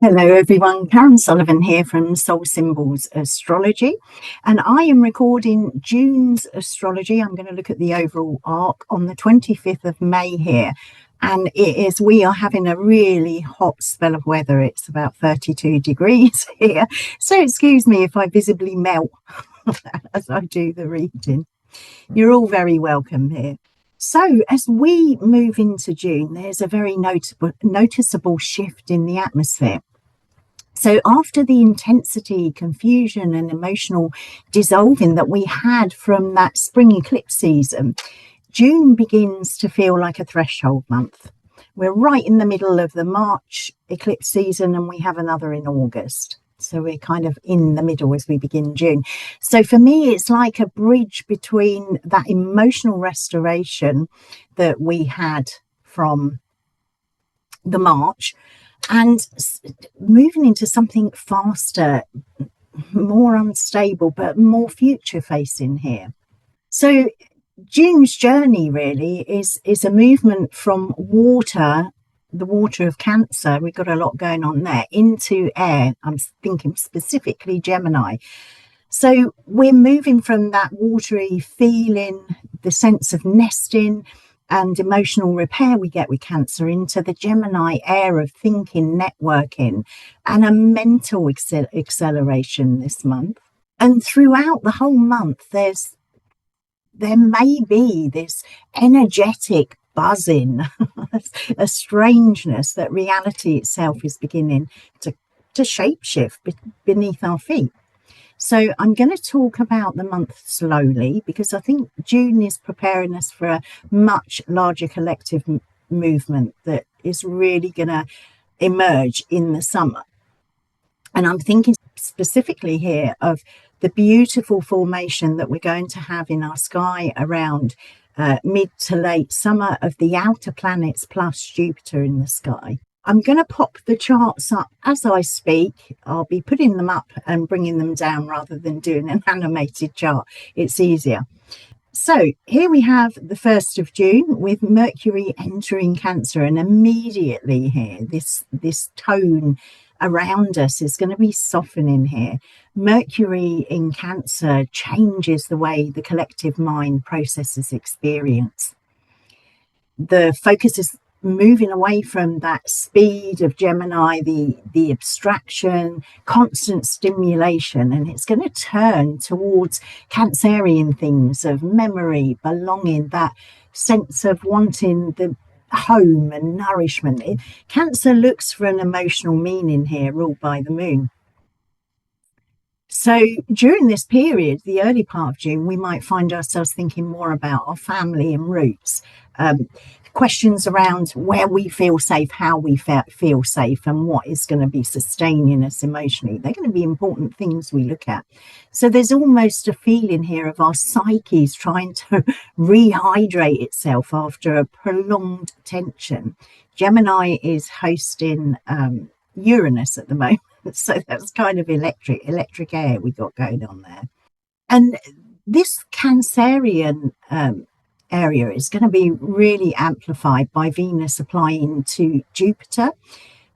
Hello everyone, Karen Sullivan here from Soul Symbols Astrology, and I am recording June's astrology. I'm going to look at the overall arc on the 25th of May here, and we are having a really hot spell of weather. It's about 32 degrees here, so excuse me if I visibly melt as I do the reading. You're all very welcome here. So as we move into June, there's a very noticeable shift in the atmosphere. So after the intensity, confusion and emotional dissolving that we had from that spring eclipse season, June begins to feel like a threshold month. We're right in the middle of the March eclipse season and we have another in August. So we're kind of in the middle as we begin June. So for me, it's like a bridge between that emotional restoration that we had from the March and moving into something faster, more unstable, but more future facing here. So June's journey really is a movement from water, the water of Cancer, we've got a lot going on there, into air. I'm thinking specifically Gemini. So we're moving from that watery feeling, the sense of nesting and emotional repair we get with Cancer, into the Gemini air of thinking, networking, and a mental acceleration this month. And throughout the whole month, there may be this energetic buzzing, a strangeness that reality itself is beginning to shapeshift beneath our feet. So I'm going to talk about the month slowly because I think June is preparing us for a much larger collective movement that is really going to emerge in the summer. And I'm thinking specifically here of the beautiful formation that we're going to have in our sky around mid to late summer of the outer planets plus Jupiter in the sky. I'm going to pop the charts up as I speak. I'll be putting them up and bringing them down rather than doing an animated chart. It's easier. So here we have the 1st of June with Mercury entering Cancer, and immediately here, this tone around us is going to be softening here. Mercury in Cancer changes the way the collective mind processes experience. The focus is moving away from that speed of Gemini, the abstraction, constant stimulation, and it's going to turn towards Cancerian things of memory, belonging, that sense of wanting the home and nourishment. Cancer looks for an emotional meaning here, ruled by the moon. So during this period, the early part of June, we might find ourselves thinking more about our family and roots. Questions around where we feel safe, how we feel safe, and what is going to be sustaining us emotionally. They're going to be important things we look at. So there's almost a feeling here of our psyches trying to rehydrate itself after a prolonged tension. Gemini is hosting Uranus at the moment, so that's kind of electric air we got going on there. And this Cancerian area is going to be really amplified by Venus applying to Jupiter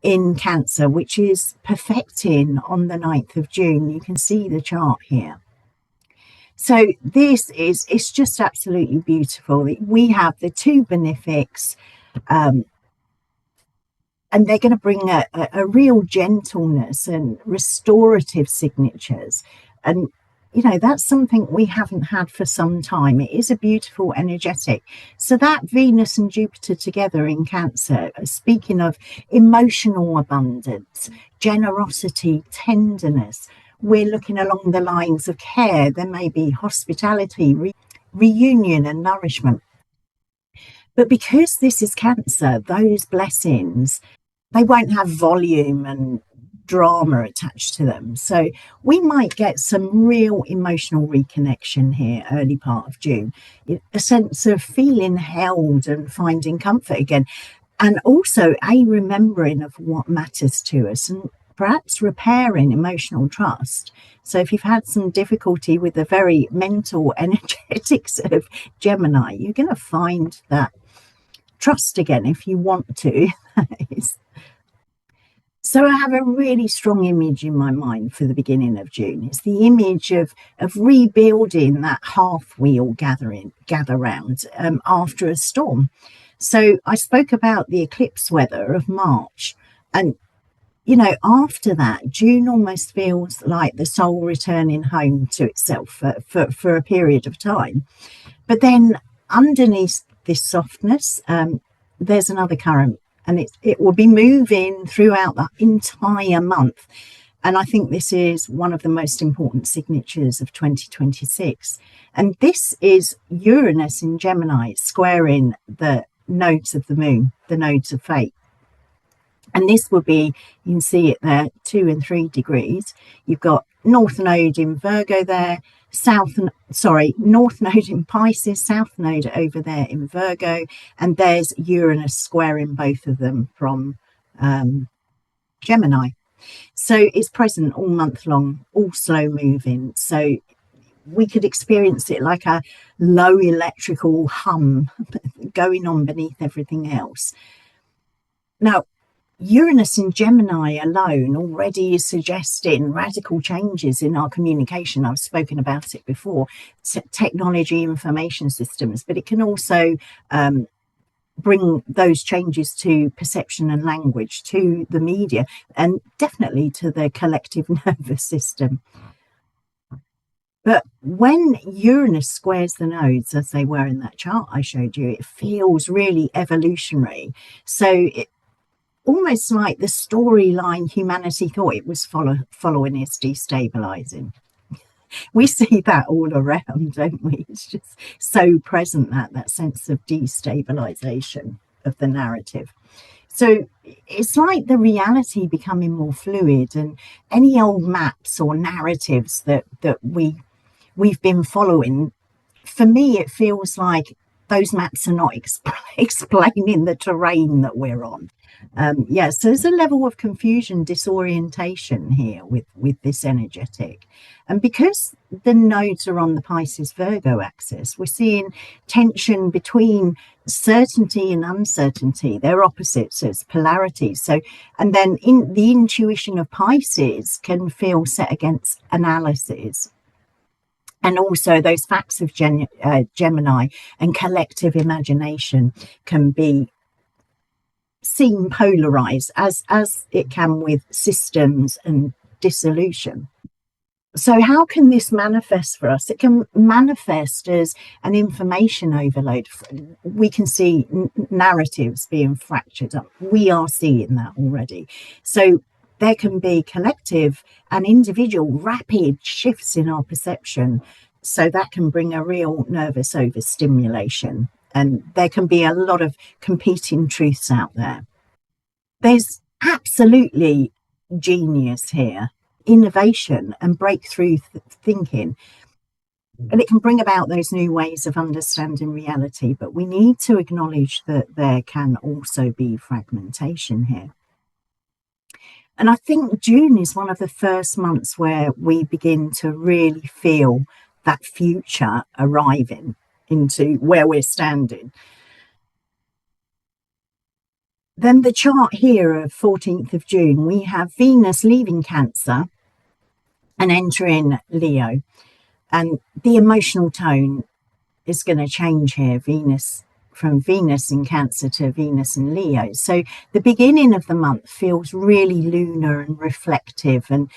in Cancer, which is perfecting on the 9th of June. You can see the chart here. So it's just absolutely beautiful. We have the two benefics, and they're going to bring a real gentleness and restorative signatures. And you know, that's something we haven't had for some time. It is a beautiful energetic. So that Venus and Jupiter together in Cancer, speaking of emotional abundance, generosity, tenderness, we're looking along the lines of care. There may be hospitality, reunion and nourishment. But because this is Cancer, those blessings, they won't have volume and drama attached to them. So we might get some real emotional reconnection here early part of June, a sense of feeling held and finding comfort again, and also a remembering of what matters to us and perhaps repairing emotional trust. So if you've had some difficulty with the very mental energetics of Gemini, you're going to find that trust again if you want to. So I have a really strong image in my mind for the beginning of June. It's the image of rebuilding that hearth wheel gather round after a storm. So I spoke about the eclipse weather of March, and after that, June almost feels like the soul returning home to itself for a period of time. But then underneath this softness, there's another current, and it will be moving throughout the entire month. And I think this is one of the most important signatures of 2026. And this is Uranus in Gemini squaring the nodes of the moon, the nodes of fate. And this will be, you can see it there, 2 and 3 degrees. You've got North Node in Virgo there, North Node in Pisces, South Node over there in Virgo, and there's Uranus squaring both of them from Gemini. So it's present all month long, all slow moving. So we could experience it like a low electrical hum going on beneath everything else. Now, Uranus in Gemini alone already is suggesting radical changes in our communication. I've spoken about it before, technology, information systems, but it can also bring those changes to perception and language, to the media, and definitely to the collective nervous system. But when Uranus squares the nodes, as they were in that chart I showed you, it feels really evolutionary. So almost like the storyline humanity thought it was following is destabilizing. We see that all around, don't we? It's just so present, that sense of destabilization of the narrative. So it's like the reality becoming more fluid, and any old maps or narratives that we've been following, for me, it feels like those maps are not explaining the terrain that we're on. So there's a level of confusion, disorientation here with this energetic. And because the nodes are on the Pisces Virgo axis, we're seeing tension between certainty and uncertainty. They're opposites, so it's polarities. So, and then in the intuition of Pisces can feel set against analysis. And also those facts of Gemini and collective imagination can be seen polarized as it can with systems and dissolution. So how can this manifest for us? It can manifest as an information overload. We can see narratives being fractured up. We are seeing that already. So there can be collective and individual rapid shifts in our perception. So that can bring a real nervous overstimulation. And there can be a lot of competing truths out there. There's absolutely genius here, innovation and breakthrough thinking. And it can bring about those new ways of understanding reality. But we need to acknowledge that there can also be fragmentation here. And I think June is one of the first months where we begin to really feel that future arriving into where we're standing. Then the chart here of 14th of June, we have Venus leaving Cancer and entering Leo. And the emotional tone is going to change here, from Venus in Cancer to Venus in Leo. So the beginning of the month feels really lunar and reflective, and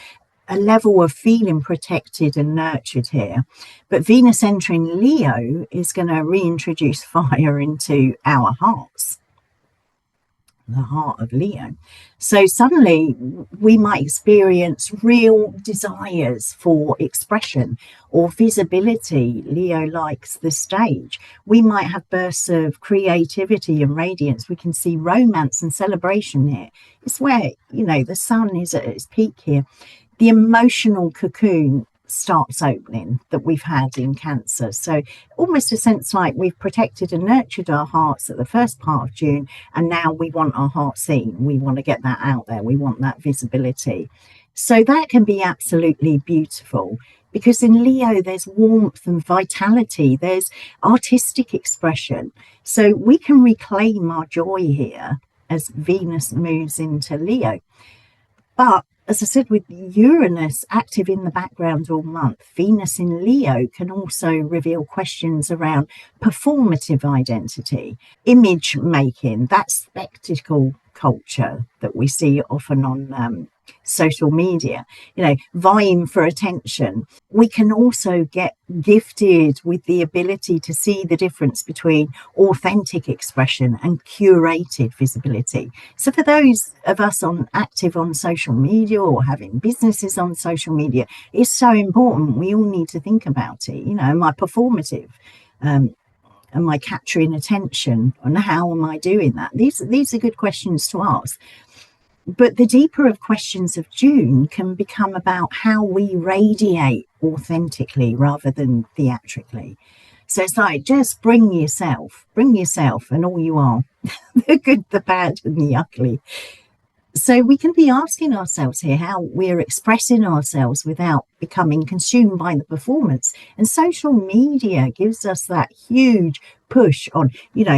a level of feeling protected and nurtured here. But Venus entering Leo is going to reintroduce fire into our hearts, the heart of Leo. So suddenly we might experience real desires for expression or visibility. Leo likes the stage. We might have bursts of creativity and radiance. We can see romance and celebration here. It's where, the sun is at its peak here. The emotional cocoon starts opening that we've had in Cancer. So almost a sense like we've protected and nurtured our hearts at the first part of June, and now we want our heart seen. We want to get that out there. We want that visibility. So that can be absolutely beautiful, because in Leo there's warmth and vitality, there's artistic expression. So we can reclaim our joy here as Venus moves into Leo. But as I said, with Uranus active in the background all month, Venus in Leo can also reveal questions around performative identity, image making, that spectacle culture that we see often on social media, vying for attention. We can also get gifted with the ability to see the difference between authentic expression and curated visibility. So for those of us active on social media or having businesses on social media, it's so important. We all need to think about it. Am I performative? Am I capturing attention? And how am I doing that? These are good questions to ask. But the deeper of questions of June can become about how we radiate authentically rather than theatrically. So it's like, just bring yourself and all you are, the good, the bad, and the ugly. So we can be asking ourselves here how we're expressing ourselves without becoming consumed by the performance. And social media gives us that huge push on,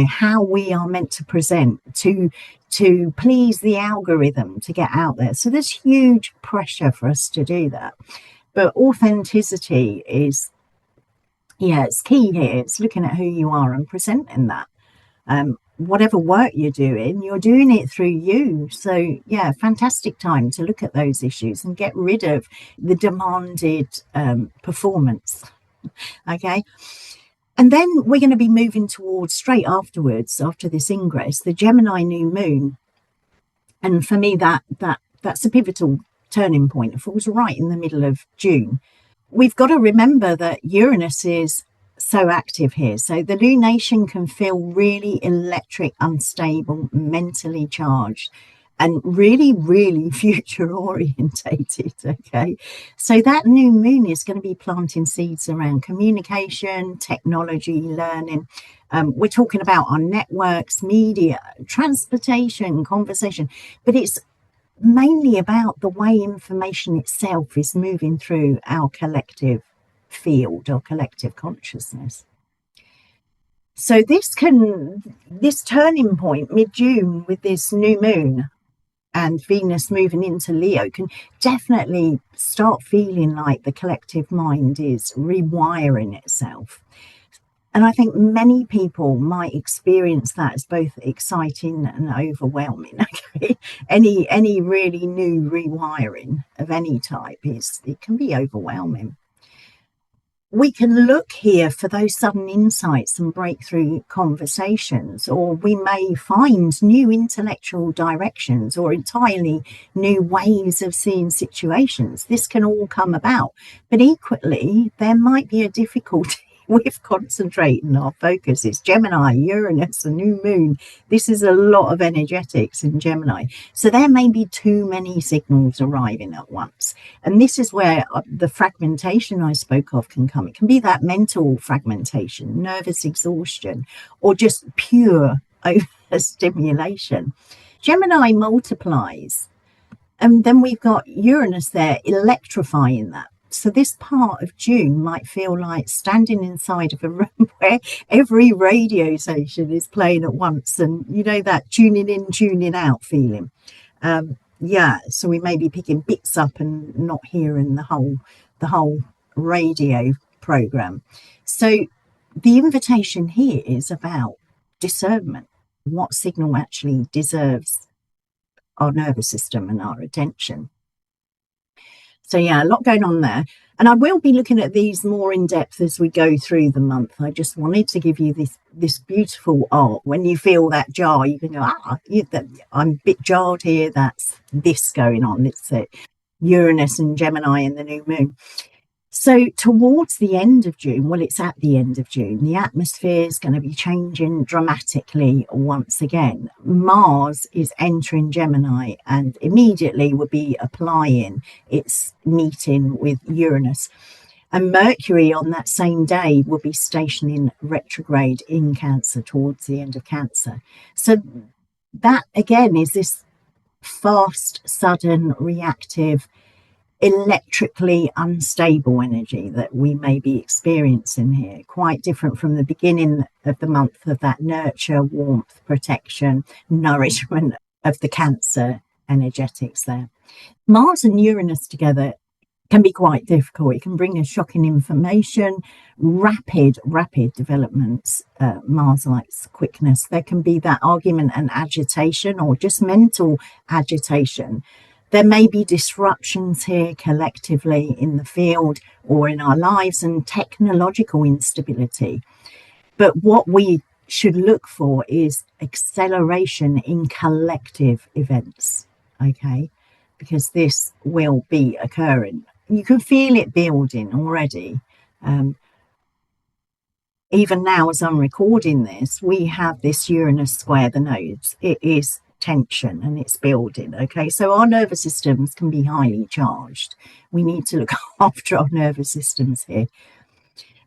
how we are meant to present to please the algorithm, to get out there. So there's huge pressure for us to do that. But authenticity is, it's key here. It's looking at who you are and presenting that. Whatever work you're doing it through you. So fantastic time to look at those issues and get rid of the demanded performance. Okay. And then we're going to be moving towards, straight afterwards, after this ingress, the Gemini New Moon. And for me, that's a pivotal turning point. It falls right in the middle of June. We've got to remember that Uranus is so active here. So the lunation can feel really electric, unstable, mentally charged, and really, really future orientated. Okay. So that new moon is going to be planting seeds around communication, technology, learning. We're talking about our networks, media, transportation, conversation, but it's mainly about the way information itself is moving through our collective field or collective consciousness. So this turning point mid-June with this new moon and Venus moving into Leo can definitely start feeling like the collective mind is rewiring itself. And I think many people might experience that as both exciting and overwhelming. Okay, any really new rewiring of any type it can be overwhelming. We can look here for those sudden insights and breakthrough conversations, or we may find new intellectual directions or entirely new ways of seeing situations. This can all come about, but equally, there might be a difficulty with concentrating our focus. It's Gemini, Uranus, a new moon. This is a lot of energetics in Gemini. So there may be too many signals arriving at once. And this is where the fragmentation I spoke of can come. It can be that mental fragmentation, nervous exhaustion, or just pure overstimulation. Gemini multiplies. And then we've got Uranus there electrifying that. So this part of June might feel like standing inside of a room where every radio station is playing at once, and that tuning in, tuning out feeling. So we may be picking bits up and not hearing the whole radio program. So the invitation here is about discernment. What signal actually deserves our nervous system and our attention? So a lot going on there. And I will be looking at these more in depth as we go through the month. I just wanted to give you this beautiful art. When you feel that jar, you can go, I'm a bit jarred here. That's this going on. It's Uranus and Gemini and the new moon. So towards the end of June, it's at the end of June, the atmosphere is going to be changing dramatically once again. Mars is entering Gemini and immediately will be applying its meeting with Uranus. And Mercury on that same day will be stationing retrograde in Cancer towards the end of Cancer. So that again is this fast, sudden, reactive, electrically unstable energy that we may be experiencing here, quite different from the beginning of the month of that nurture, warmth, protection, nourishment of the Cancer energetics there. Mars and Uranus together can be quite difficult. It can bring us shocking information, rapid developments. Mars likes quickness. There can be that argument and agitation, or just mental agitation. There may be disruptions here collectively in the field or in our lives, and technological instability. But what we should look for is acceleration in collective events, okay? Because this will be occurring. You can feel it building already. Even now, as I'm recording this, we have this Uranus square the nodes. It is tension and it's building, okay? So our nervous systems can be highly charged. We need to look after our nervous systems here.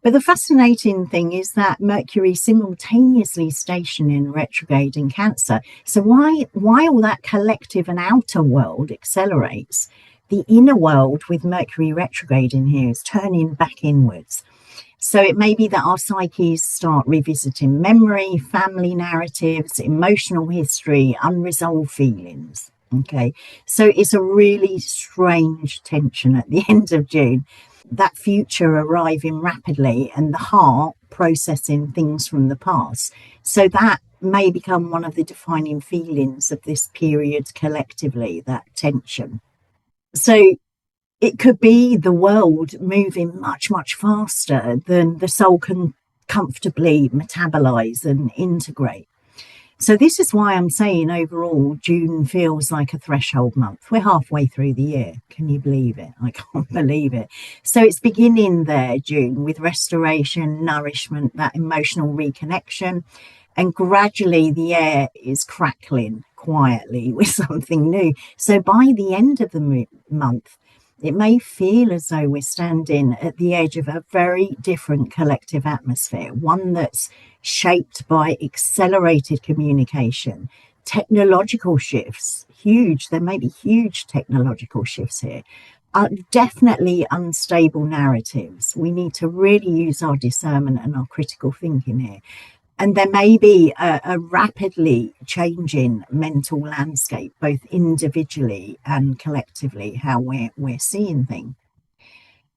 But the fascinating thing is that Mercury simultaneously stationed in retrograde in Cancer. So while that collective and outer world accelerates, the inner world with Mercury retrograde in here is turning back inwards. So it may be that our psyches start revisiting memory, family narratives, emotional history, unresolved feelings. Okay, so it's a really strange tension at the end of June. That future arriving rapidly and the heart processing things from the past. So that may become one of the defining feelings of this period collectively, that tension. So it could be the world moving much faster than the soul can comfortably metabolize and integrate. So this is why I'm saying overall June feels like a threshold month. We're halfway through the year. Can you believe it? I can't believe it. So it's beginning there, June, with restoration, nourishment, that emotional reconnection. And gradually the air is crackling quietly with something new. So by the end of the month, it may feel as though we're standing at the edge of a very different collective atmosphere, one that's shaped by accelerated communication, technological shifts, huge, there may be huge technological shifts here, definitely unstable narratives. We need to really use our discernment and our critical thinking here. And there may be a rapidly changing mental landscape, both individually and collectively, how we're seeing things.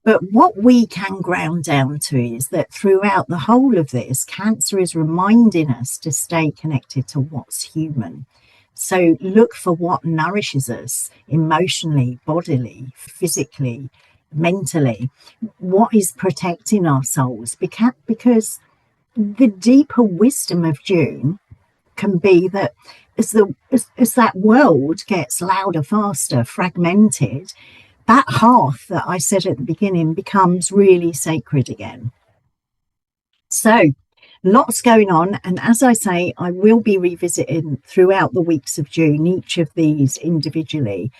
But what we can ground down to is that throughout the whole of this, Cancer is reminding us to stay connected to what's human. So look for what nourishes us emotionally, bodily, physically, mentally, what is protecting our souls, because the deeper wisdom of June can be that as that world gets louder, faster, fragmented, that hearth that I said at the beginning becomes really sacred again. So lots going on. And as I say, I will be revisiting throughout the weeks of June, each of these individually.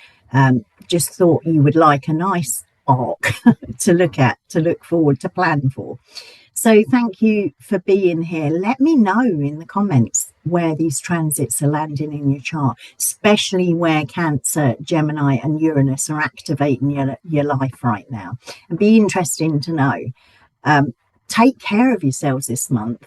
Just thought you would like a nice arc to look at, to look forward, to plan for. So thank you for being here. Let me know in the comments where these transits are landing in your chart, especially where Cancer, Gemini and Uranus are activating your life right now. It'd be interesting to know. Take care of yourselves this month.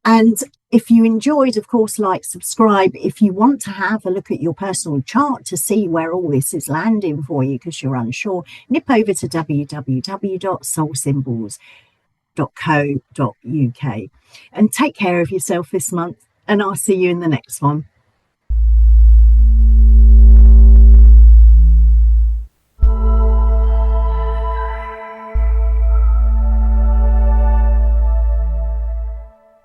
And if you enjoyed, of course, like, subscribe. If you want to have a look at your personal chart to see where all this is landing for you because you're unsure, nip over to www.soulsymbols.co.uk and take care of yourself this month, and I'll see you in the next one.